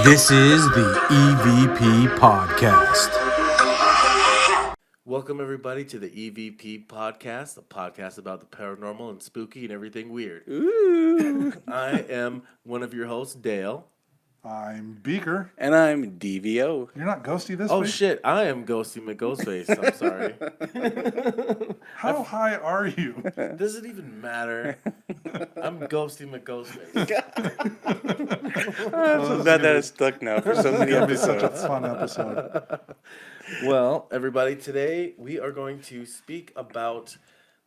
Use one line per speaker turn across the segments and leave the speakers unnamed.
This is the EVP Podcast.
Welcome, everybody, to the EVP Podcast, a podcast about the paranormal and spooky and everything weird.
Ooh.
I am one of your hosts, Dale.
I'm Beaker.
And I'm DVO.
You're not Ghosty this
Oh,
week?
shit, I am Ghosty McGhostface. I'm sorry.
How high are you?
Does it even matter? I'm Ghosty McGhostface.
I'm so glad that it's stuck now for so many
It'll be such a
episodes.
fun episode.
Well, everybody, today we are going to speak about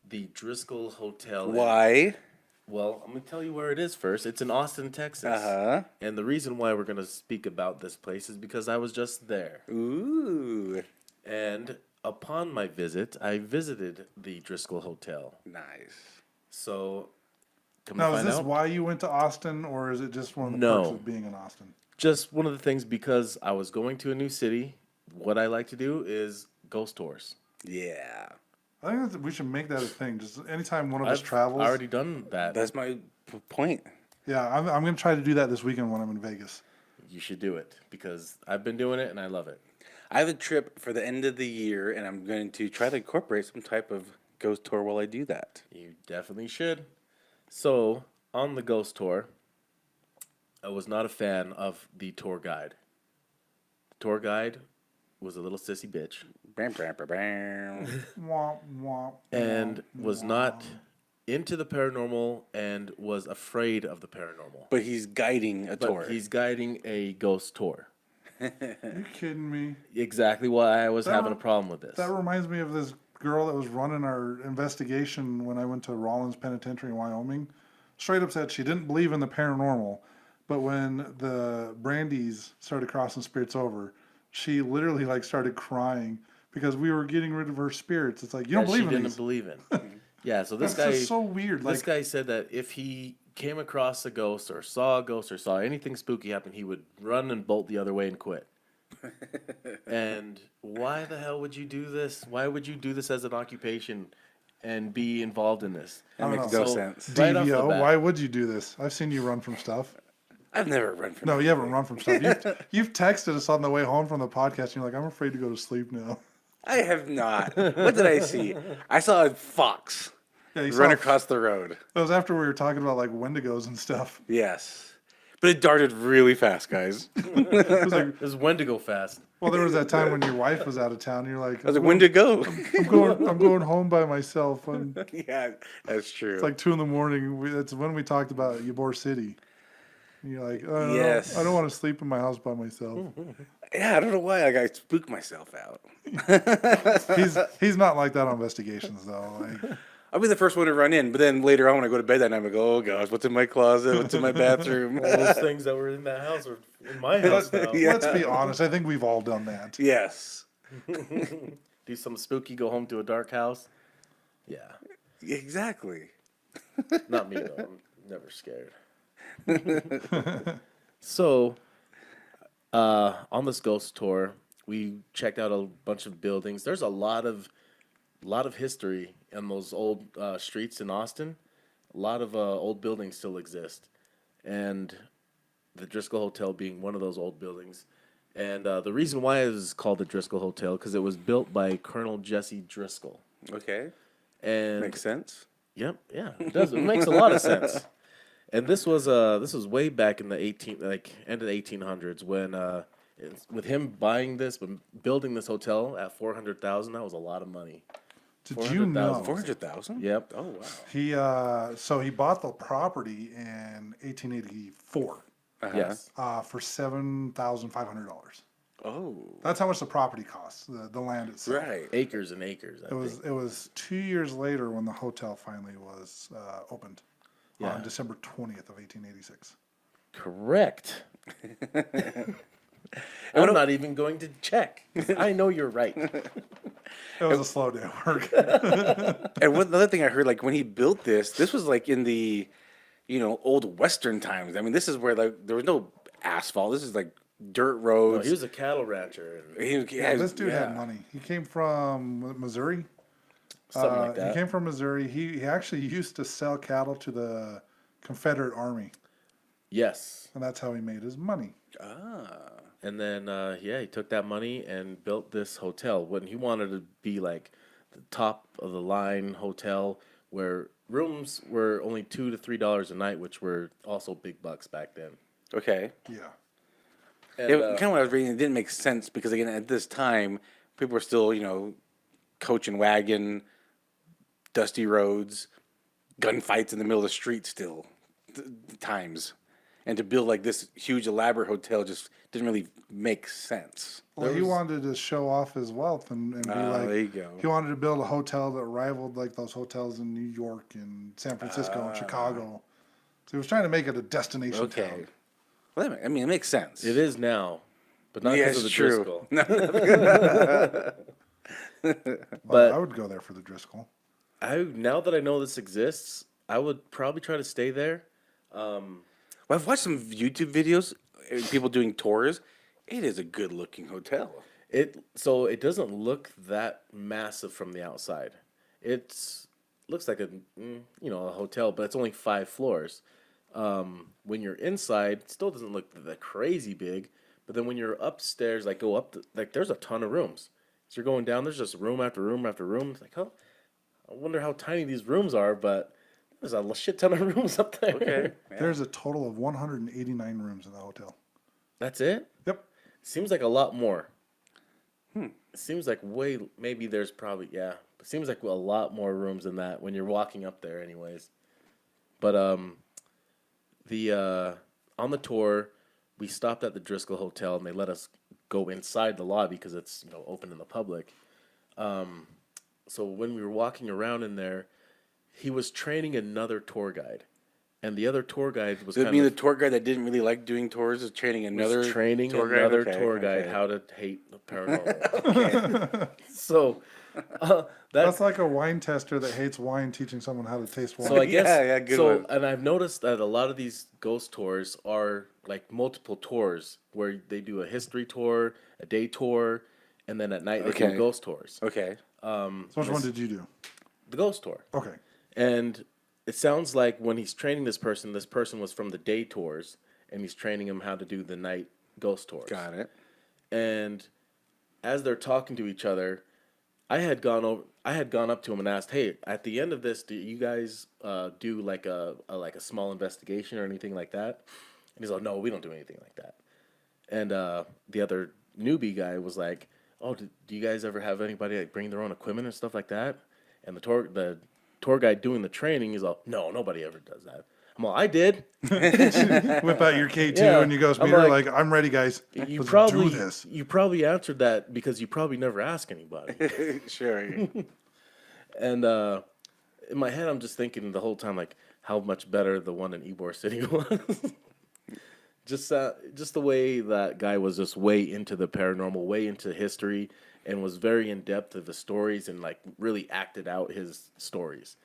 the Driskill Hotel.
Why?
Well, I'm going to tell you where it is first. It's in Austin, Texas.
Uh-huh.
And the reason why we're going to speak about this place is because I was just there.
Ooh.
And upon my visit, I visited the Driskill Hotel.
Nice.
So, come
Now,
to
is
find
this
out,
why you went to Austin, or is it just one of the
No.
perks of being in Austin?
just one of the things because I was going to a new city. What I like to do is ghost tours.
Yeah.
I think we should make that a thing. Just anytime one of us
I've
travels.
already done that.
That's my point.
Yeah, I'm going to try to do that this weekend when I'm in Vegas.
You should do it because I've been doing it and I love it.
I have a trip for the end of the year, and I'm going to try to incorporate some type of ghost tour while I do that.
You definitely should. So, on the ghost tour, I was not a fan of the tour guide. The tour guide was a little sissy bitch
Bam, bam, bam, bam.
Womp, womp,
and
womp,
was
womp.
not into the paranormal and was afraid of the paranormal.
But he's guiding a
But
tour.
he's guiding a ghost tour.
You kidding me?
Exactly why I was
That-
having a problem with this.
That reminds me of this girl that was running our investigation when I went to Rollins Penitentiary in Wyoming. Straight up said she didn't believe in the paranormal, but when the Brandies started crossing spirits over, she literally started crying because we were getting rid of her spirits. It's like, you don't
that she
believe in
didn't
these.
believe in. Yeah, so this
That's
guy
just so weird.
this guy said that if he came across a ghost or saw a ghost or saw anything spooky happen, he would run and bolt the other way and quit. And why the hell would you do this? Why would you do this as an occupation and be involved in this?
I
That
don't
makes
know.
no
So-
sense.
Right off the
DVO,
bat.
why would you do this? I've seen you run from stuff.
I've never run from
No, you haven't run from stuff. You've texted us on the way home from the podcast. And you're like, I'm afraid to go to sleep now.
I have not. What did I see? I saw a fox
Yeah, you
run
saw-
across the road.
That was after we were talking about Wendigos and stuff.
Yes. But it darted really fast, guys.
It was like,
It was when to go fast.
well, there was that time when your wife was out of town. You're like,
I was like, when to go?
I'm going home by myself. And
Yeah, that's true.
it's like 2 a.m. That's when we talked about Ybor City. And you're like, oh,
Yes.
I don't want to sleep in my house by myself.
Yeah, I don't know why. I spooked myself out.
He's not like that on investigations though.
I'll be the first one to run in, but then later on when I go to bed that night, I'm like, oh gosh, what's in my closet? What's in my bathroom?
All those things that were in that house are in my house now.
Yeah.
Let's be honest. I think we've all done that.
Yes.
Do something spooky, go home to a dark house. Yeah.
Exactly.
Not me, though. I'm never scared. So, on this ghost tour, we checked out a bunch of buildings. There's a lot of history in those old streets in Austin. A lot of old buildings still exist, and the Driskill Hotel being one of those old buildings. And the reason why it is called the Driskill Hotel because it was built by Colonel Jesse Driskill.
Okay.
And
Makes sense.
Yep, yeah, it does. It makes a lot of sense. And this was way back in the end of the 1800s when with him buying this, but building this hotel at $400,000, that was a lot know?
Did you know
400,000?
Yep.
Oh wow.
he bought the property in 1884
Uh-huh.
Yes.
for $7,500.
Oh.
That's how much the property costs, the land itself.
Right.
Acres and acres. I think.
It was 2 years later when the hotel finally was opened
Yeah.
on December 20th of 1886.
Correct. I'm not even going to check. I know you're right.
It was a slow day at work.
And another thing I heard, like when he built this was like in the, old Western times. I mean, this is where there was no asphalt. This is like dirt
No,
roads.
he was a cattle rancher. And
Yeah, this dude had money. He came from Missouri.
something like that.
He came from Missouri. He actually used to sell cattle to the Confederate Army.
Yes.
and that's how he made his money.
And then, he took that money and built this hotel. When he wanted to be like the top of the line hotel, where rooms were only $2 to $3 a night, which were also big bucks back then.
Okay.
Yeah.
And,
Yeah, kind of what I was reading, it didn't make sense because again, at this time, people were still, coach and wagon, dusty roads, gunfights in the middle of the street still, times. And to build like this huge elaborate hotel just didn't really make sense.
Well, he wanted to show off his wealth and be like,
there you go.
he wanted to build a hotel that rivaled like those hotels in New York and San Francisco and Chicago. So he was trying to make it a destination
Okay.
town.
Well, I mean, it makes sense.
it is now, but not
Yeah,
because of the
it's true.
Driskill.
Well,
But
I would go there for the Driskill.
now that I know this exists, I would probably try to stay there.
Well, I've watched some YouTube videos, people doing tours. It is a good looking hotel.
So it doesn't look that massive from the outside. Looks like a hotel, but it's only 5 floors. When you're inside, it still doesn't look that crazy big. But then when you're upstairs, like go up, there's a ton of rooms. So you're going down, there's just room after room after room. It's like, oh, I wonder how tiny these rooms are, but there's a shit ton of rooms up there.
Okay.
There's a total of 189 rooms in the hotel.
That's it?
Yep.
Seems like a lot more. It seems like maybe there's probably, yeah. It seems like a lot more rooms than that when you're walking up there anyways. But on the tour, we stopped at the Driskill Hotel and they let us go inside the lobby because it's open in the public. So when we were walking around in there, he was training another tour guide, and the other tour guide was
Does it
kind
mean
of
the tour guide that didn't really like doing tours is training another tour guide? Okay,
tour guide
okay.
how to hate the paranormal. So
That's like a wine tester that hates wine teaching someone how to taste wine.
So I guess
Yeah, good one.
And I've noticed that a lot of these ghost tours are like multiple tours where they do a history tour, a day tour, and then at night they
Okay.
do ghost tours.
Okay.
So which one did you do?
The ghost tour.
Okay.
And it sounds like when he's training this person was from the day tours and he's training him how to do the night ghost tours.
Got it.
And as they're talking to each other, I had gone up to him and asked, "Hey, at the end of this, do you guys do like a small investigation or anything like that?" And he's like, "No, we don't do anything like that." And the other newbie guy was like, "Oh, do you guys ever have anybody like bring their own equipment and stuff like that?" And the tour guide doing the training, he's like, "No, nobody ever does that." I'm like, "I did."
Whip out your K2
Yeah.
and you ghost
I'm
meter
like,
like, I'm ready, guys.
You
Let's
probably
do this.
you probably answered that because you probably never ask anybody.
Sure.
And in my head, I'm just thinking the whole time, like, how much better the one in Ybor City was. Just the way that guy was just way into the paranormal, way into history, and was very in depth of the stories and like really acted out his stories.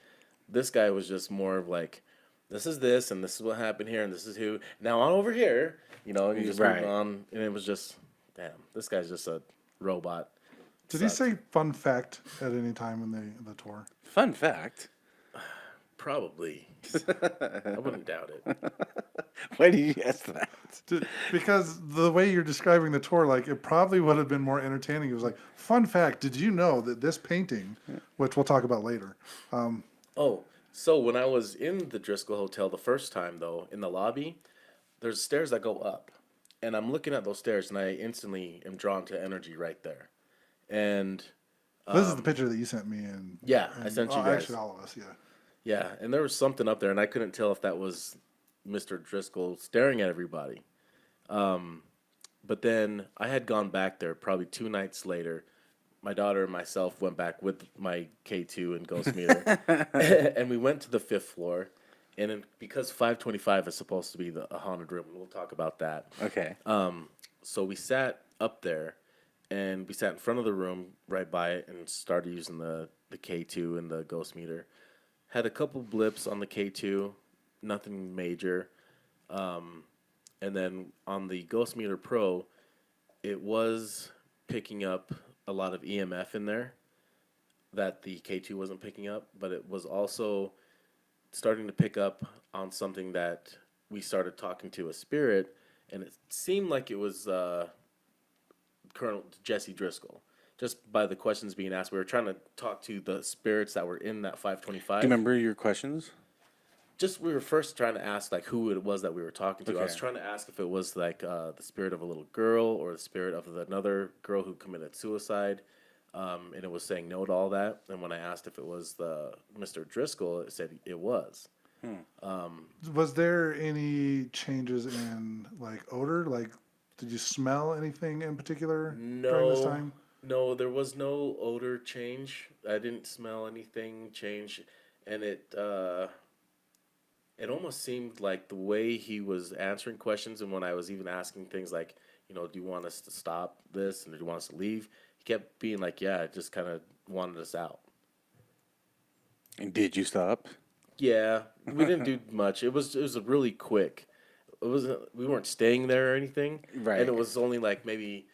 This guy was just more of like, this is this, and this is what happened here, and this is who. Now on over here, and he just
Right.
moved on, and it was just, damn, this guy's just a robot.
Did he say fun fact at any time in the tour?
Fun fact.
Probably. I wouldn't doubt it.
Why did you ask that?
Because the way you're describing the tour, like it probably would have been more entertaining. It was like, fun fact, did you know that this painting, which we'll talk about later,
Oh, so when I was in the Driskill Hotel the first time, though, in the lobby, there's stairs that go up. And I'm looking at those stairs, and I instantly am drawn to energy right there. And
this is the picture that you sent me. And
yeah, I sent you guys.
Actually, all of us, yeah.
Yeah, and there was something up there, and I couldn't tell if that was Mr. Driskill staring at everybody. But then I had gone back there probably 2 nights later. My daughter and myself went back with my K2 and ghost meter, and we went to the 5th floor. And because 525 is supposed to be a haunted room, we'll talk about that.
Okay.
So we sat up there, and we sat in front of the room right by it and started using the K2 and the ghost meter. Had a couple blips on the K2, nothing major. And then on the Ghost Meter Pro, it was picking up a lot of EMF in there that the K2 wasn't picking up, but it was also starting to pick up on something that we started talking to a spirit, and it seemed like it was Colonel Jesse Driskill. Just by the questions being asked, we were trying to talk to the spirits that were in that 525.
Do you remember your questions?
Just we were first trying to ask like who it was that we were talking to. I was
Okay.
trying to ask if it was like the spirit of a little girl or the spirit of another girl who committed suicide, and it was saying no to all that. And when I asked if it was the Mr. Driscoll, it said it was.
Was there any changes in like odor? Like, did you smell anything in particular during this time?
No, there was no odor change. I didn't smell anything change, and it almost seemed like the way he was answering questions, and when I was even asking things like, do you want us to stop this, and do you want us to leave? He kept being like, yeah, I just kind of wanted us out.
And did you stop?
Yeah, we didn't do much. It was a really quick. It wasn't. We weren't staying there or anything.
Right.
And it was only like maybe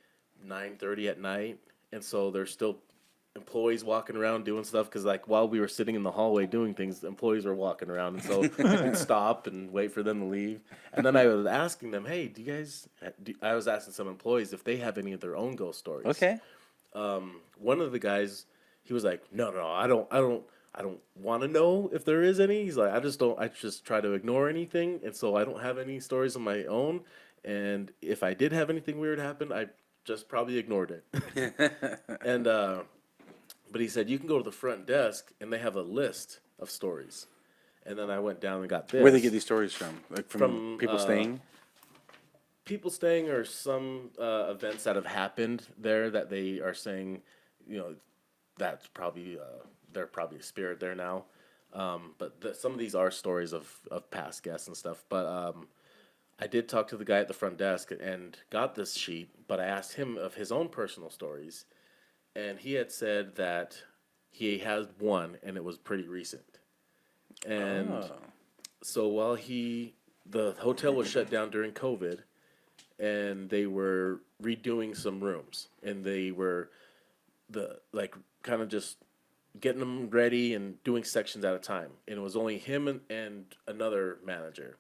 9:30 at night, and so there's still employees walking around doing stuff because like while we were sitting in the hallway doing things, the employees were walking around, and so we'd stop and wait for them to leave. And then I was asking them, "Hey, do you guys?" I was asking some employees if they have any of their own ghost stories.
Okay.
One of the guys, he was like, "No, I don't want to know if there is any." He's like, I just try to ignore anything, and so I don't have any stories of my own. And if I did have anything weird happen, I just probably ignored it." And but he said you can go to the front desk and they have a list of stories. And then I went down and got this.
Where they get these stories from? Like from
From,
people staying?
People staying or some events that have happened there that they are saying, that's probably they're probably a spirit there now. But some of these are stories of past guests and stuff. But I did talk to the guy at the front desk and got this sheet, but I asked him of his own personal stories, and he had said that he has one, and it was pretty recent. And so while the hotel was shut down during COVID, and they were redoing some rooms, and they were kind of just getting them ready and doing sections at a time. And it was only him and another manager.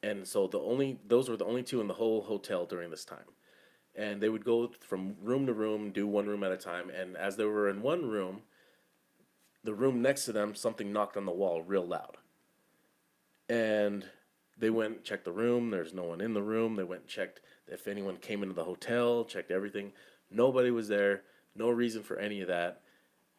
And so those were the only two in the whole hotel during this time. And they would go from room to room, do one room at a time. And as they were in one room, the room next to them, something knocked on the wall real loud. And they went and checked the room. There's no one in the room. They went and checked if anyone came into the hotel, checked everything. Nobody was there. No reason for any of that.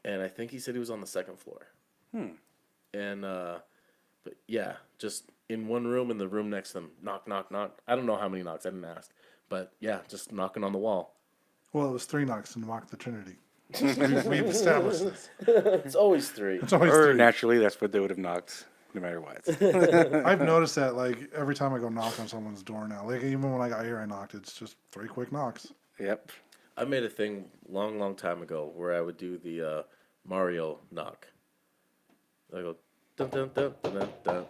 And I think he said he was on the second floor. And, but yeah, just in one room, in the room next to them, knock, knock, knock. I don't know how many knocks. I didn't ask. But yeah, just knocking on the wall.
Well, it was 3 knocks to mock the Trinity. We've established this.
It's always three.
It's always
Or
3.
naturally, that's what they would have knocked, no matter what.
I've noticed that like every time I go knock on someone's door now. Like even when I got here, I knocked. It's just 3 quick knocks.
Yep.
I made a thing long time ago where I would do the Mario knock. I go dun dun dun dun dun.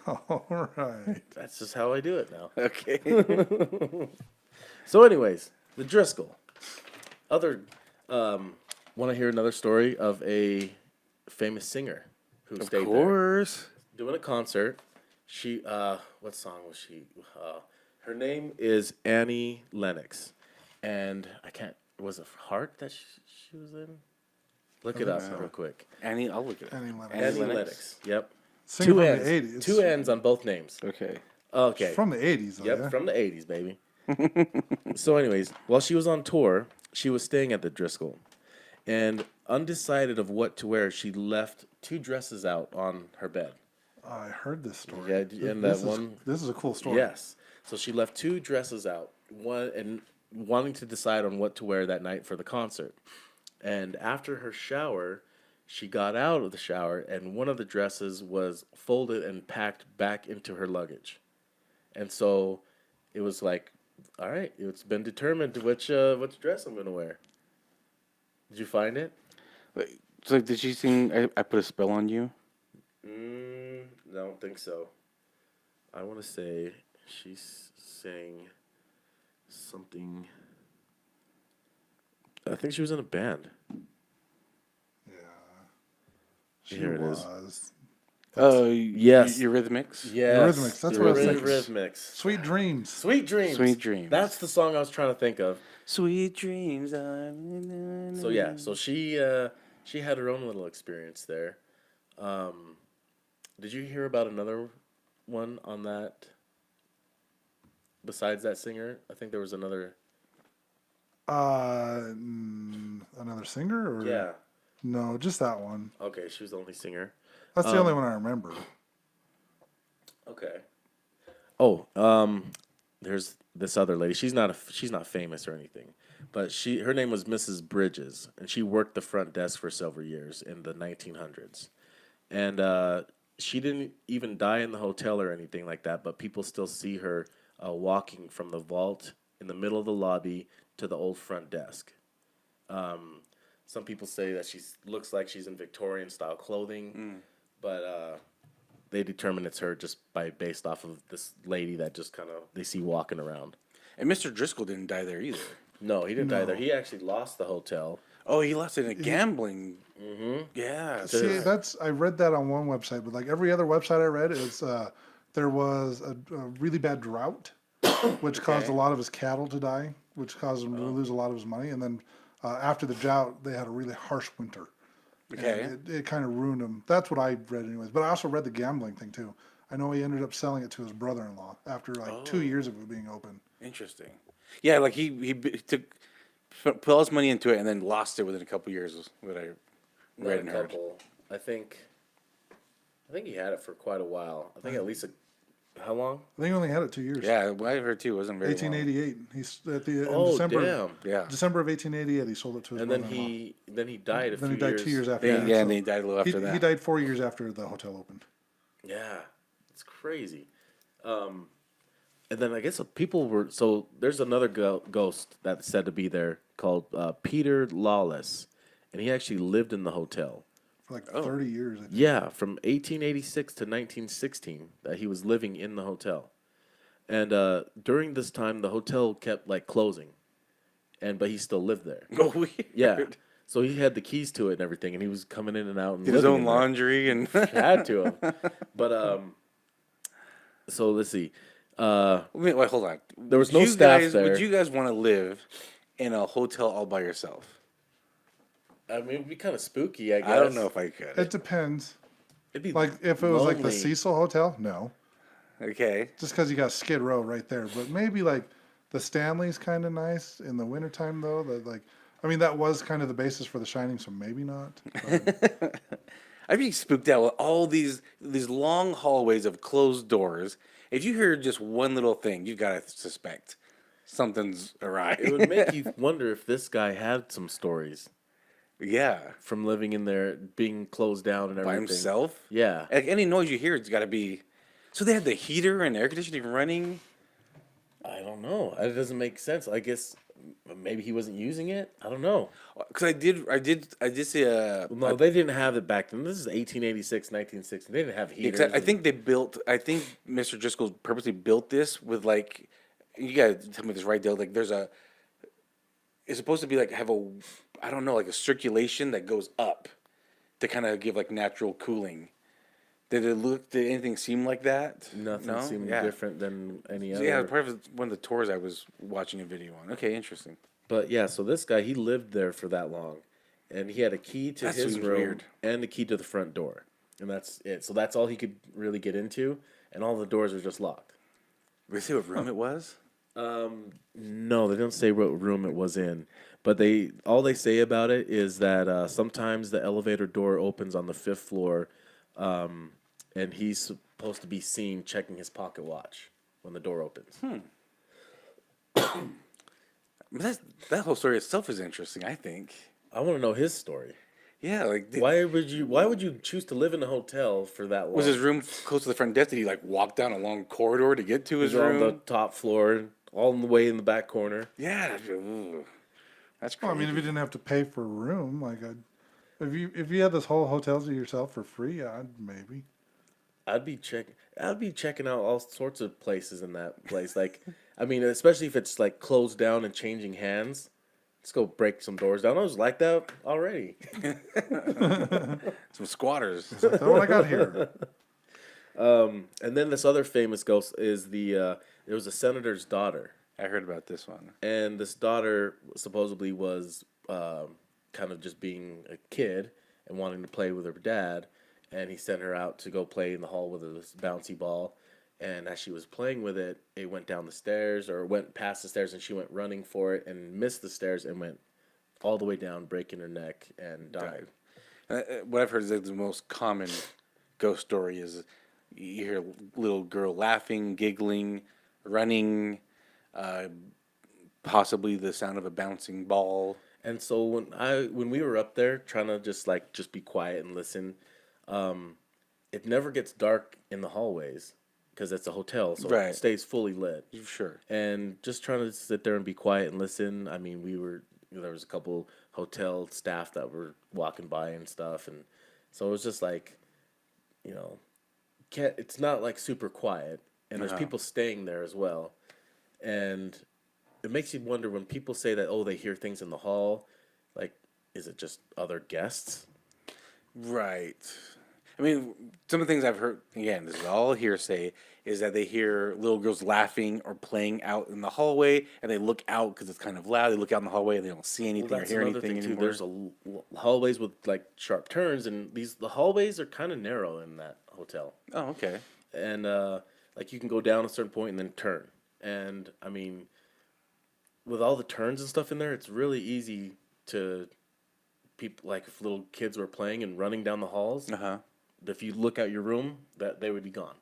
All right.
That's just how I do it now.
Okay.
So, anyways, the Driskill. Want to hear another story of a famous singer who
Of
stayed
course.
there doing a concert. She, what song was she? Her name is Annie Lennox, and was it Heart that she was in? Look it up real quick.
Annie, I'll look it up.
Annie Lennox.
Annie Lennox. Yep.
Singer
Two
from
N's.
the 80s.
Two N's on both names.
Okay.
Okay.
From the 80s, though,
Yep,
yeah?
from the 80s, baby. So, anyways, while she was on tour, she was staying at the Driskill. And undecided of what to wear, she left 2 dresses out on her bed.
I heard this story.
Yeah, and that
this
one.
This is a cool story.
Yes. So she left 2 dresses out, one and wanting to decide on what to wear that night for the concert. And after her shower, she got out of the shower, and one of the dresses was folded and packed back into her luggage. And so it was like, all right, it's been determined which dress I'm going to wear. Did you find it?
So did she sing I Put a Spell on You?
I don't think so. I want to say she sang something. I think she was in a band.
Yeah. She
Here it is.
was.
Oh,
Yes.
Eurythmics.
Yes.
Eurythmics, that's what I was thinking.
Eurythmics.
Sweet Dreams.
Sweet Dreams.
Sweet Dreams.
That's the song I was trying to think of.
Sweet dreams.
So yeah, so she had her own little experience there. Did you hear about another one on that? Besides that singer, I think there was another.
Another singer or
Yeah.
no, just that one.
Okay, she was the only singer.
That's the only one I remember.
Okay. Oh, there's this other lady. She's not famous or anything, but her name was Mrs. Bridges, and she worked the front desk for several years in the 1900s, and she didn't even die in the hotel or anything like that. But people still see her walking from the vault in the middle of the lobby to the old front desk. Some people say that she looks like she's in Victorian style clothing, but they determine it's her just based off of this lady that just kind of they see walking around.
And Mr. Driscoll didn't die there either.
No, he didn't die there. He actually lost the hotel.
Oh, he lost it in a gambling. Yeah.
See, I read that on one website, but like every other website I read, there was a really bad drought, which caused a lot of his cattle to die, which caused him to lose a lot of his money, and then after the drought, they had a really harsh winter.
Okay.
And it kind of ruined him. That's what I read, anyways. But I also read the gambling thing too. I know he ended up selling it to his brother-in-law after like 2 years of it being open.
Interesting. Yeah, like he put all his money into it and then lost it within a couple years. Was what I read and heard.
I think he had it for quite a while. I think at least how long?
I think he only had it 2 years.
Yeah, what I heard too wasn't very long.
1888. He's at the in
Oh,
December.
damn.
Yeah.
December of 1888, he sold it to his
And then
brother-in-law.
he died a
Then
few
he died
years.
2 years after
Yeah,
that.
yeah,
so
and then he died a little after that.
He died 4 years after the hotel opened.
Yeah, it's crazy. And then I guess people were so. There's another ghost that's said to be there called Peter Lawless, and he actually lived in the hotel.
For like 30 years. I think.
Yeah, from 1886 to 1916, that he was living in the hotel, and during this time the hotel kept like closing, but he still lived there.
Oh, weird.
Yeah, so he had the keys to it and everything, and he was coming in and out and
Did his
living
own
in there.
laundry and
Had to have, but so let's see.
Wait, hold on.
There was
Would
no
you
staff
guys,
there.
Would you guys want to live in a hotel all by yourself?
I mean, it'd be kind of spooky, I guess.
I don't know if I could.
It depends.
It'd be
Like if it was like the
lonely.
Cecil Hotel, no.
Okay.
Just because you got Skid Row right there. But maybe like the Stanley's kind of nice in the wintertime though. That was kind of the basis for The Shining, so maybe not. But
I'd be spooked out with all these long hallways of closed doors. If you hear just one little thing, you gotta suspect something's awry.
It would make you wonder if this guy had some stories
Yeah.
from living in there, being closed down and
By
everything.
himself?
Yeah.
Like any noise you hear, it's gotta be. So they had the heater and air conditioning running.
I don't know. It doesn't make sense. I guess maybe he wasn't using it. I don't know.
Because I did see a.
No, they didn't have it back then. This is 1886, 1960. They didn't have heaters.
I think I think Mr. Driscoll purposely built this with like. You gotta tell me this right, Dale. Like there's it's supposed to be like have I don't know, like a circulation that goes up to kind of give like natural cooling. Did anything seem like that?
Nothing
No?
seemed
Yeah.
different than any
So,
other.
yeah, part of one of the tours I was watching a video on. Okay, interesting.
But yeah, so this guy, he lived there for that long. And he had a key to
That
his
seems
room
weird.
and the key to the front door. And that's it. So that's all he could really get into. And all the doors were just locked.
Did they say what room it was?
No, they don't say what room it was in. But all they say about it is that sometimes the elevator door opens on the 5th floor. And he's supposed to be seen checking his pocket watch when the door opens.
That whole story itself is interesting, I think.
I want to know his story.
Yeah, like
Why would you choose to live in a hotel for that long?
was his room close to the front desk? Did he like walk down a long corridor to get to his
He's on the
room?
top floor, all the way in the back corner.
Yeah, that's
well,
crazy.
I mean, if you didn't have to pay for a room, if you had this whole hotel to yourself for free, maybe.
I'd be checking out all sorts of places in that place. Like, I mean, especially if it's like closed down and changing hands. Let's go break some doors down. I was like that already.
Some squatters.
It's like, oh, what I got here.
And then this other famous ghost is it was a senator's daughter.
I heard about this one.
And this daughter supposedly was kind of just being a kid and wanting to play with her dad. And he sent her out to go play in the hall with this bouncy ball. And as she was playing with it, it went down the stairs or went past the stairs, and she went running for it and missed the stairs and went all the way down, breaking her neck and died.
What I've heard is that the most common ghost story is you hear a little girl laughing, giggling, running, possibly the sound of a bouncing ball.
And so when we were up there trying to just be quiet and listen, it never gets dark in the hallways because it's a hotel, so
Right.
it stays fully lit.
Sure.
And just trying to sit there and be quiet and listen. I mean, there was a couple hotel staff that were walking by and stuff, and so it was just like, it's not like super quiet, and there's people staying there as well, and it makes you wonder when people say that, oh, they hear things in the hall, like, is it just other guests?
Right. I mean, some of the things I've heard, again, this is all hearsay, is that they hear little girls laughing or playing out in the hallway, and they look out because it's kind of loud. They look out in the hallway and they don't see anything or
That's
hear
another
anything
thing too.
anymore.
There's hallways with like sharp turns, and the hallways are kind of narrow in that hotel.
Oh, okay.
And like you can go down a certain point and then turn. And I mean, with all the turns and stuff in there, it's really easy to people like if little kids were playing and running down the halls. If you look out your room, that they would be gone.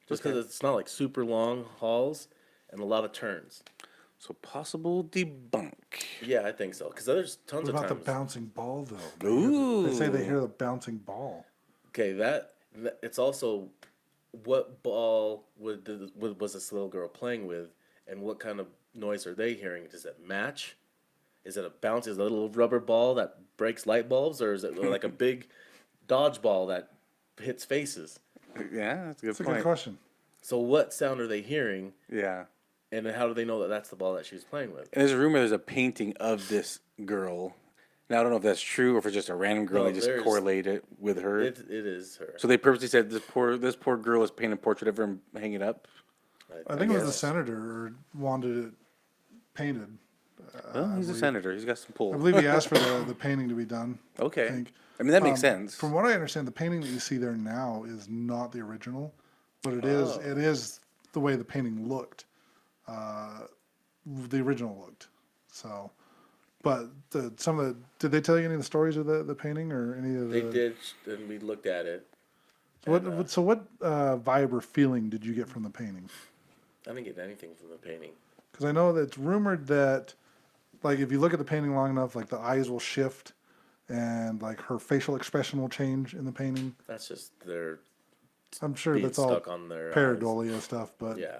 Just because it's not like super long halls and a lot of turns.
So possible debunk.
Yeah, I think so. Because there's tons
What
of
about
times.
the bouncing ball, though?
Ooh.
They say they hear the bouncing ball.
Okay, that it's also what ball was this little girl playing with, and what kind of noise are they hearing? Does it match? Is it a bounce? Is it a little rubber ball that breaks light bulbs, or is it like a big dodgeball that hits faces?
Yeah, that's a good
That's a
point.
good question.
So what sound are they hearing,
Yeah.
and how do they know that that's the ball that she was playing with?
And there's a rumor there's a painting of this girl. Now, I don't know if that's true or if it's just a random girl
No,
and they just correlate it with her.
It is her.
So they purposely said this poor girl is painting a portrait of her and hang it up.
I think it was the
guess.
senator wanted it painted.
Well, he's a senator. He's got some
I
pull.
believe he asked for the painting to be done.
Okay.
I think.
I mean, that makes sense.
From what I understand, the painting that you see there now is not the original, but it is the way the painting looked. The original looked. So, but did they tell you any of the stories of the painting or any of the?
They did, and we looked at it.
What vibe or feeling did you get from the painting?
I didn't get anything from the painting.
Because I know that it's rumored that, like, if you look at the painting long enough, like the eyes will shift, and like her facial expression will change in the painting.
That's just their
I'm sure
being
that's all
stuck on their eyes.
pareidolia stuff, but
Yeah.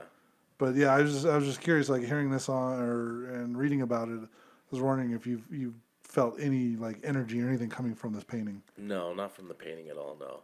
But yeah, I was just curious, like hearing this and reading about it. I was wondering if you felt any like energy or anything coming from this painting.
No, not from the painting at all. No.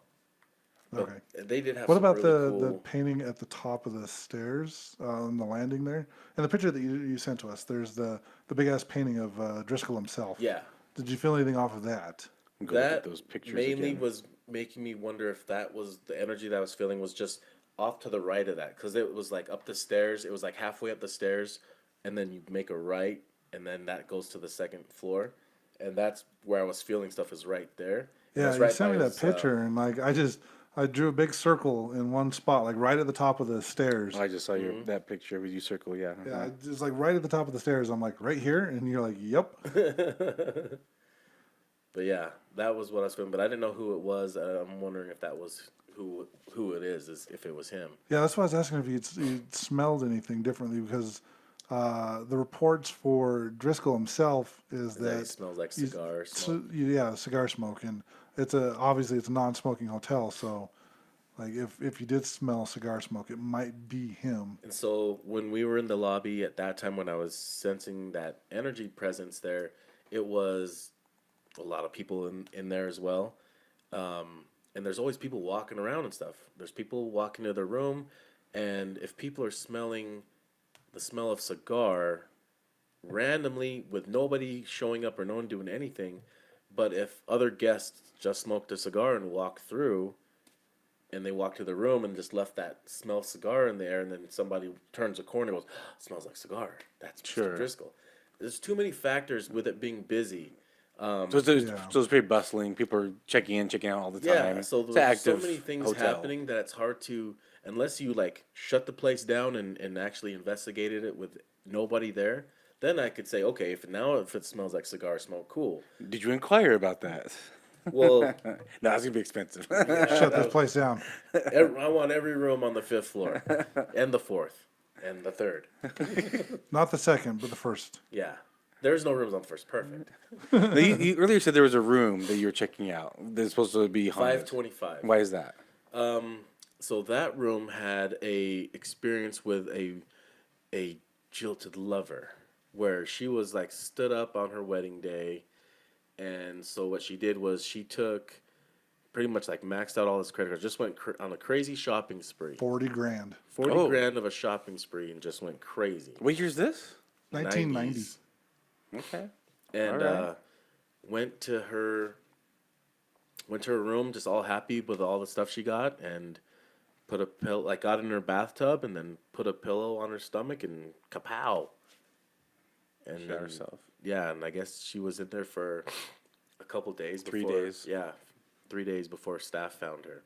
But
Okay.
they did have.
What
some
about
really
the
cool...
painting at the top of the stairs on the landing there? And the picture that you sent to us, there's the big ass painting of Driskill himself.
Yeah.
Did you feel anything off of that?
Go look at
That
those pictures
mainly
again.
was making me wonder if that was the energy that I was feeling was just off to the right of that, because it was like up the stairs. It was like halfway up the stairs, and then you make a right, and then that goes to the second floor, and that's where I was feeling stuff is right there. And
Yeah,
that's
you
right
sent
by
me that
his,
picture, and like I drew a big circle in one spot, like right at the top of the stairs.
Oh, I just saw that picture with you circle. Yeah.
Yeah, just like right at the top of the stairs. I'm like, right here, and you're like, yep.
But yeah, that was what I was feeling. But I didn't know who it was. I'm wondering if that was who it is if it was him.
Yeah, that's why I was asking if you'd smelled anything differently, because the reports for Driskill himself is
That he
that
smells like cigar smoke.
yeah, cigar smoke, and obviously it's a non-smoking hotel, so like if you did smell cigar smoke, it might be him.
And so when we were in the lobby at that time, when I was sensing that energy presence there, it was a lot of people in there as well. And there's always people walking around and stuff. There's people walking to their room, and if people are smelling the smell of cigar, randomly with nobody showing up or no one doing anything. But if other guests just smoked a cigar and walked through, and they walked to the room and just left that smell of cigar in there, and then somebody turns a corner and goes, oh, it smells like cigar. That's Mr.
Sure.
Driskill. There's too many factors with it being busy.
So it's very bustling. People are checking in, checking out all the time.
Yeah, so
It's an
there's so
active
many things
hotel.
happening that it's hard to, unless you like shut the place down and actually investigated it with nobody there, then I could say, okay, if it smells like cigar smoke, cool.
Did you inquire about that?
Well,
No, it's gonna be expensive.
Shut this place down.
I want every room on the 5th floor, and the 4th, and the 3rd.
Not the second, but the first.
Yeah, there's no rooms on the 1st. Perfect.
Now, you earlier said there was a room that you were checking out. That's supposed to be haunted.
525.
Why is that?
So that room had a experience with a jilted lover, where she was like stood up on her wedding day, and so what she did was she took pretty much like maxed out all his credit cards, just went on a crazy shopping spree,
40 grand.
40
Oh.
grand of a shopping spree, and just went crazy.
What year's this?
1990.
90s.
Okay.
And
Alright.
went to her room just all happy with all the stuff she got, and put a pill like got in her bathtub and then put a pillow on her stomach and kapow. And
Shot
then,
herself.
yeah, and I guess she was in there for a couple days.
3
before,
days.
Yeah, 3 days before staff found her.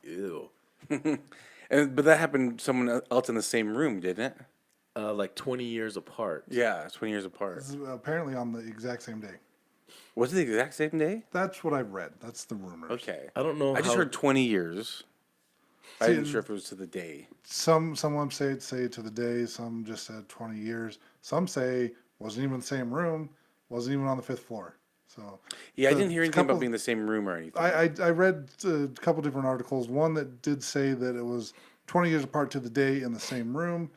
Ew.
But that happened someone else in the same room, didn't it?
Like 20 years apart.
Yeah, it's 20 years apart.
This is apparently on the exact same day.
Was it the exact same day?
That's what I've read. That's the rumors.
Okay.
I don't know.
I just
how-
heard 20 years. I
See,
wasn't sure if it was to the day.
Some say to the day. Some just said 20 years. Some say wasn't even in the same room. Wasn't even on the 5th floor. So
Yeah, I
the
didn't hear anything
couple-
about being in the same room or anything.
I read a couple different articles. One that did say that it was 20 years apart to the day in the same room.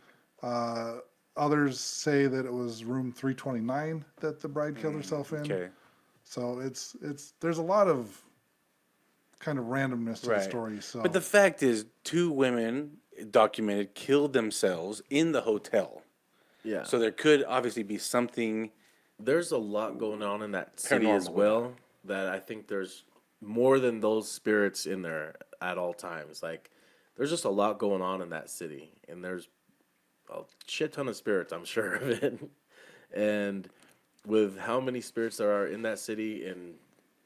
Others say that it was room 329 that the bride killed herself in.
Okay.
So it's there's a lot of kind of randomness to the story. So
But the fact is, 2 women documented killed themselves in the hotel.
Yeah.
So there could obviously be something.
There's a lot going on in that city as
Paranormal.
well that I think there's more than those spirits in there at all times. Like, there's just a lot going on in that city, and there's a shit ton of spirits, I'm sure of it. And with how many spirits there are in that city and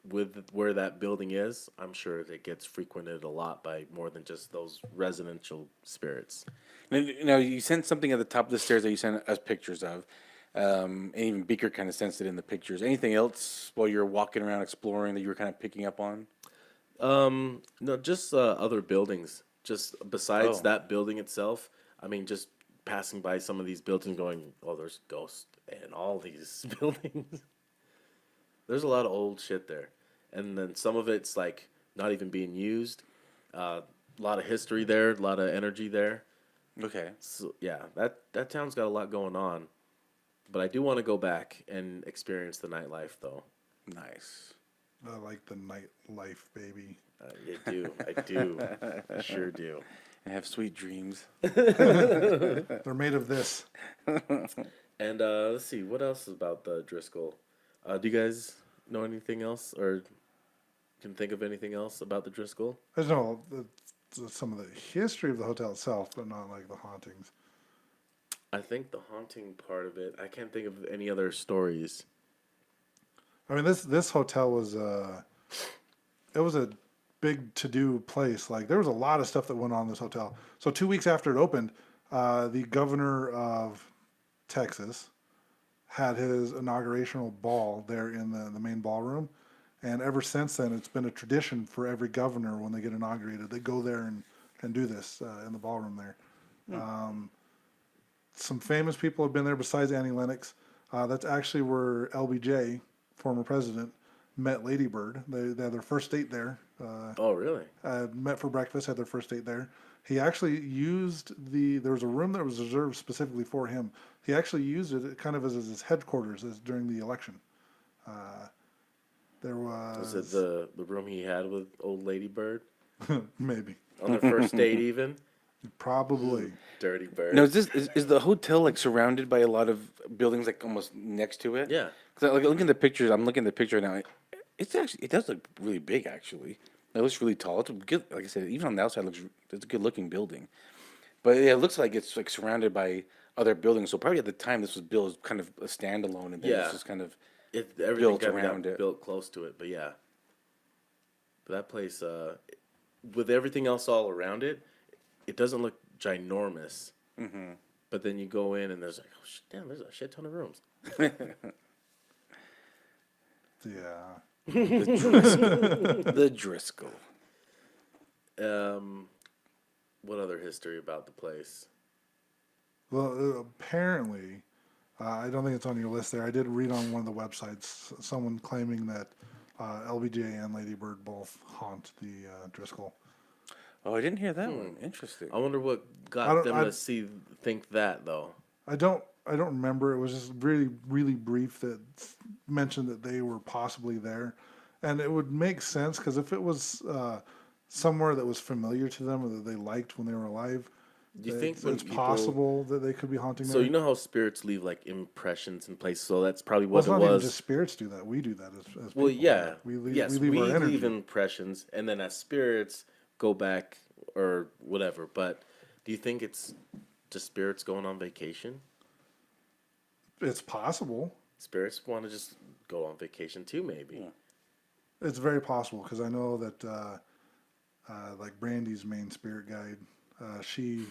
with where that building is, I'm sure it gets frequented a lot by more than just those residential spirits.
You sent something at the top of the stairs that you sent us pictures of. And even Beaker kind of sensed it in the pictures. Anything else while you're walking around exploring that you were kind of picking up on?
No, just other buildings. Just besides
Oh.
that building itself. I mean, just passing by some of these buildings, going, "Oh, there's ghosts in all these buildings." There's a lot of old shit there, and then some of it's like not even being used. A lot of history there, a lot of energy there.
Okay.
So yeah, that town's got a lot going on. But I do want to go back and experience the nightlife, though.
Nice.
I like the nightlife, baby.
I do. I do. I sure do.
And have sweet dreams.
They're made of this.
And let's see, what else is about the Driskill? Do you guys know anything else, or can think of anything else about the Driskill?
I just know some of the history of the hotel itself, but not like the hauntings.
I think the haunting part of it, I can't think of any other stories.
I mean, this hotel was it was a big to do place. Like there was a lot of stuff that went on in this hotel. So 2 weeks after it opened, the governor of Texas had his inaugurational ball there in the main ballroom, and ever since then, it's been a tradition for every governor when they get inaugurated, they go there and do this in the ballroom there. Some famous people have been there besides Annie Lennox. That's actually where LBJ, former president, met Lady Bird. They had their first date there.
Oh, really?
Met for breakfast, had their first date there. He actually used there was a room that was reserved specifically for him. He actually used it kind of as his headquarters during the election. There
Was it the room he had with old Lady Bird?
maybe.
On their first date, even?
Probably.
Dirty bird.
Now, is the hotel like surrounded by a lot of buildings, like almost next to it?
Yeah.
Because like looking at the pictures, I'm looking at the picture now. It does look really big actually. It looks really tall. It's a good, like I said, even on the outside, it's a good looking building. But yeah, it looks like it's like surrounded by other buildings. So probably at the time this was built as kind of a standalone, and then
Yeah.
it's just kind of
Everything
built
kind of
around
got
it.
built close to it, but yeah. But that place, with everything else all around it, it doesn't look ginormous. Mm-hmm. But then you go in and there's like, oh, damn, there's a shit ton of rooms.
Yeah.
the Driskill.
What other history about the place?
Well, apparently, I don't think it's on your list there. I did read on one of the websites someone claiming that LBJ and Lady Bird both haunt the Driskill.
Oh, I didn't hear that one. Interesting.
I wonder what
I
got
don't-
them
I-
to think that though.
I don't remember. It was just really brief that mentioned that they were possibly there, and it would make sense because if it was somewhere that was familiar to them or that they liked when they were alive,
Do you think when
it's
people,
possible that they could be haunting
So
there?
you know how spirits leave like impressions in places. So that's probably
Well,
what
it's
it
not even
was.
just spirits do that. We do that as
Well,
people.
yeah.
We leave,
yes,
we leave our energy.
leave impressions, and then as spirits go back or whatever. But do you think it's just spirits going on vacation?
It's possible.
Spirits want to just go on vacation too, maybe.
It's very possible because I know that like Brandy's main spirit guide, she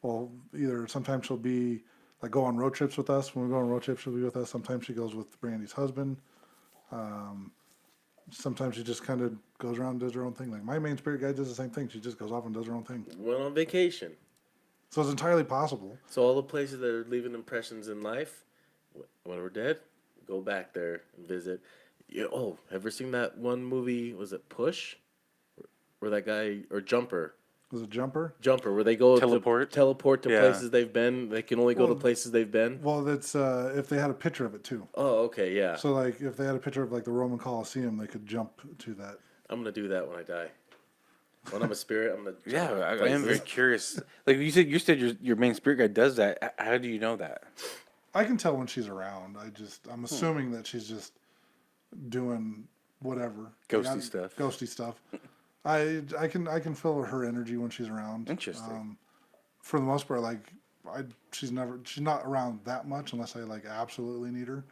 will either sometimes she'll be like go on road trips with us. When we go on road trips, she'll be with us. Sometimes she goes with Brandy's husband. Sometimes she just kind of goes around and does her own thing. Like my main spirit guide does the same thing. She just goes off and does her own thing.
Went on vacation.
So it's entirely possible.
So all the places that are leaving impressions in life, when we're dead, go back there and visit. Oh, ever seen that one movie? Was it Push? Where that guy, or Jumper?
Was it Jumper?
Jumper, where they go
Teleport?
to teleport to
Yeah.
places they've been. They can only go to
Well,
places they've been.
Well, that's if they had a picture of it too.
Oh, okay, yeah.
So like if they had a picture of like the Roman Colosseum, they could jump to that.
I'm gonna do that when I die. When I'm a spirit, I'm gonna.
Yeah,
jump
I am
places.
very curious. Like you said your main spirit guide does that. How do you know that?
I can tell when she's around. I'm assuming that she's just doing whatever
Ghosty stuff.
Ghosty stuff. I can feel her energy when she's around.
Interesting.
For the most part, like she's not around that much unless I like absolutely need her.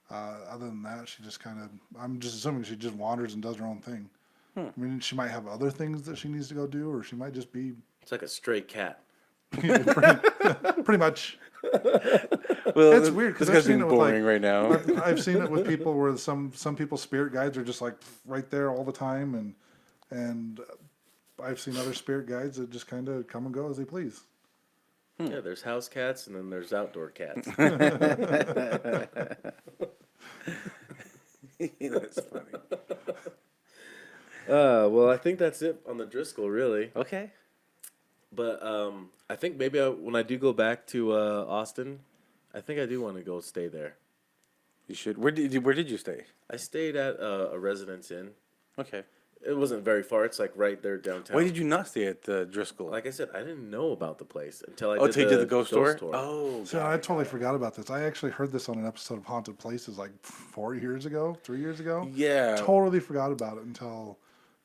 Other than that, she just kind of. I'm just assuming she just wanders and does her own thing. I mean, she might have other things that she needs to go do, or she might just be
It's like a stray cat.
pretty much.
Well,
It's weird because
this
I've
guy's
seen
being
it with
boring right now.
I've seen it with people where some people's spirit guides are just like right there all the time, and I've seen other spirit guides that just kind of come and go as they please.
Yeah, there's house cats and then there's outdoor cats.
That's funny.
Well, I think that's it on the Driskill, really.
Okay.
But I think maybe when I do go back to Austin, I think I do want to go stay there.
You should. Where did you stay?
I stayed at a residence inn.
Okay.
It wasn't very far. It's like right there downtown.
Why did you not stay at the Driskill?
Like I said, I didn't know about the place until I
until you did the ghost tour?
tour.
Oh,
So I totally forgot about this. I actually heard this on an episode of Haunted Places like 3 years ago.
yeah.
Totally forgot about it until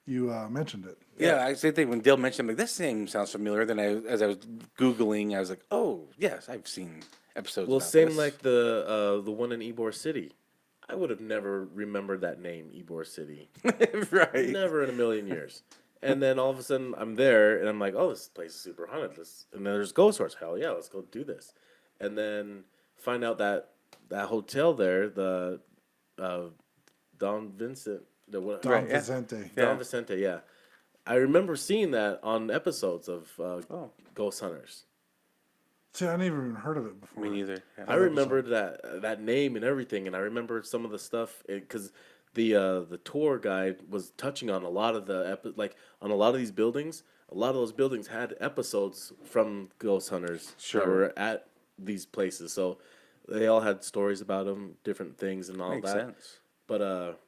you mentioned it.
Yeah, I same thing when Dale mentioned, I'm like, this name sounds familiar. Then as I was Googling, I was like, oh, yes, I've seen episodes
Well,
about
same
this.
like the one in Ybor City. I would have never remembered that name, Ybor City.
right.
Never in a million years. And then all of a sudden I'm there and I'm like, oh, this place is super haunted. And then there's ghost tours. Hell yeah, let's go do this. And then find out that hotel there, the Don Vincent, the what?
Don
Right, yeah.
Vicente.
Yeah.
Don Vicente, yeah. I remember seeing that on episodes of Ghost Hunters.
See, I never even heard of it before.
Me neither. Yeah.
I remembered that name and everything, and I remember some of the stuff because the tour guide was touching on a lot of like on a lot of these buildings. A lot of those buildings had episodes from Ghost Hunters that were at these places, so they all had stories about them, different things, and all
Makes
that.
sense.
But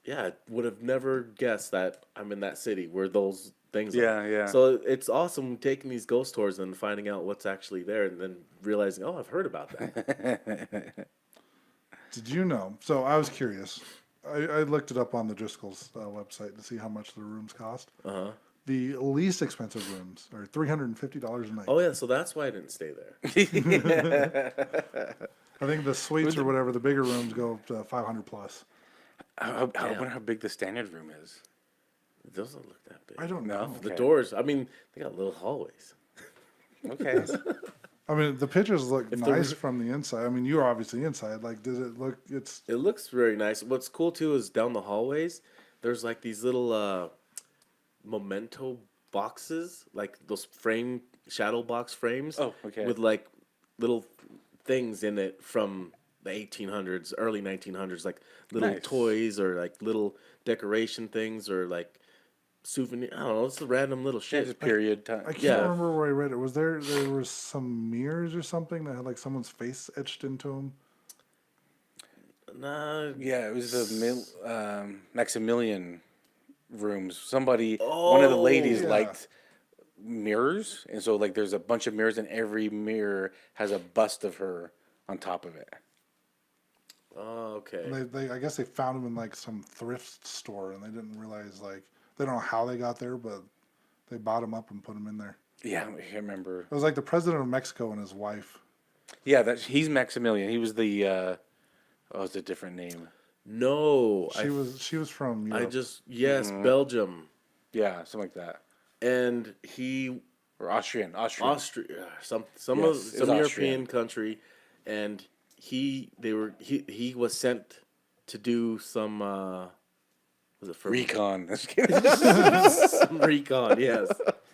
yeah, I would have never guessed that I'm in that city where those things.
Yeah, yeah.
So it's awesome taking these ghost tours and finding out what's actually there, and then realizing, oh, I've heard about that.
Did you know? So I was curious. I looked it up on the Driskill's website to see how much the rooms cost. The least expensive rooms are $350 a night.
Oh yeah, so that's why I didn't stay there.
I think the suites or whatever, the bigger rooms go up to 500 plus.
I wonder how big the standard room is.
It doesn't look that big.
I don't know.
The
Okay.
doors, I mean, they got little hallways.
Okay.
I mean, the pictures look
the
nice
r-
from the inside. I mean, you're obviously inside. Like, does it look? It's
It looks very nice. What's cool too is down the hallways, there's like these little memento boxes, like those shadow box frames.
Oh, okay.
With like little things in it from the 1800s, early 1900s, like little
Nice.
toys or like little decoration things or like souvenir. I don't know. It's a random little
It's
shit.
a period time.
I can't
Yeah.
remember where I read it. Was there was some mirrors or something that had like someone's face etched into them?
Nah.
Yeah, it was the Maximilian rooms. Somebody, one of the ladies
Yeah.
liked mirrors, and so like there's a bunch of mirrors, and every mirror has a bust of her on top of it.
Oh, okay.
They I guess they found them in like some thrift store, and they didn't realize like they don't know how they got there, but they bought them up and put them in there.
Yeah, I can't remember.
It was like the president of Mexico and his wife.
Yeah, he's Maximilian. He was the it's a different name.
No,
She was from Europe.
yes, Belgium,
Yeah, something like that.
and he
Or Austrian.
Austria, some
Yes, it was
European
Austrian.
country, and he was sent to do some was it for
Recon.
some recon, yes,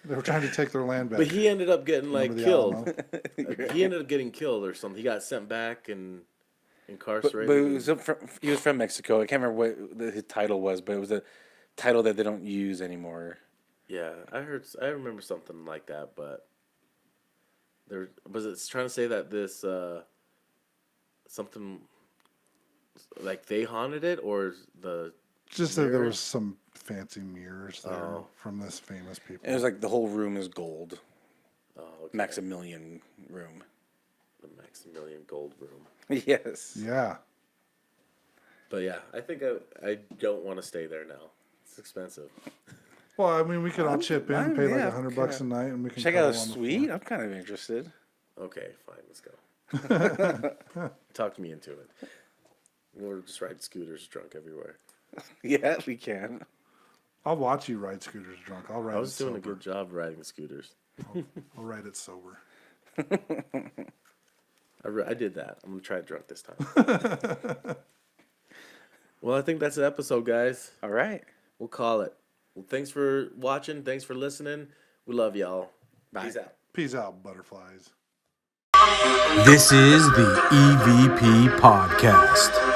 They were trying to take their land back.
but he ended up getting like
Remember the
killed.
Alamo?
He ended up getting killed or something. He got sent back and
But
incarcerated.
he was from Mexico. I can't remember what his title was, but it was a title that they don't use anymore.
Yeah, I remember something like that, but there was it trying to say that this something like they haunted it or the
Just that there
mirrors?
was some fancy mirrors there
Oh.
from this famous people.
And it was like the whole room is gold.
oh, okay.
Maximilian room.
The Maximilian Gold Room.
Yes.
Yeah.
But yeah, I think I don't want to stay there now. It's expensive.
Well, I mean, we could all chip in, pay like
yeah,
$100 a night, and we can
Check out a
cuddle on the
suite.
floor.
I'm kind of interested.
Okay, fine, let's go. Talk me into it. We'll just ride scooters drunk everywhere.
Yeah, we can.
I'll watch you ride scooters drunk. I'll ride
I was
it
doing
sober.
a good job riding scooters.
I'll ride it sober.
I did that. I'm gonna try it drunk this time. Well, I think that's an episode, guys.
All right.
We'll call it. Well, thanks for watching. Thanks for listening. We love y'all.
Bye.
Peace out.
Peace out, butterflies.
This is the EVP Podcast.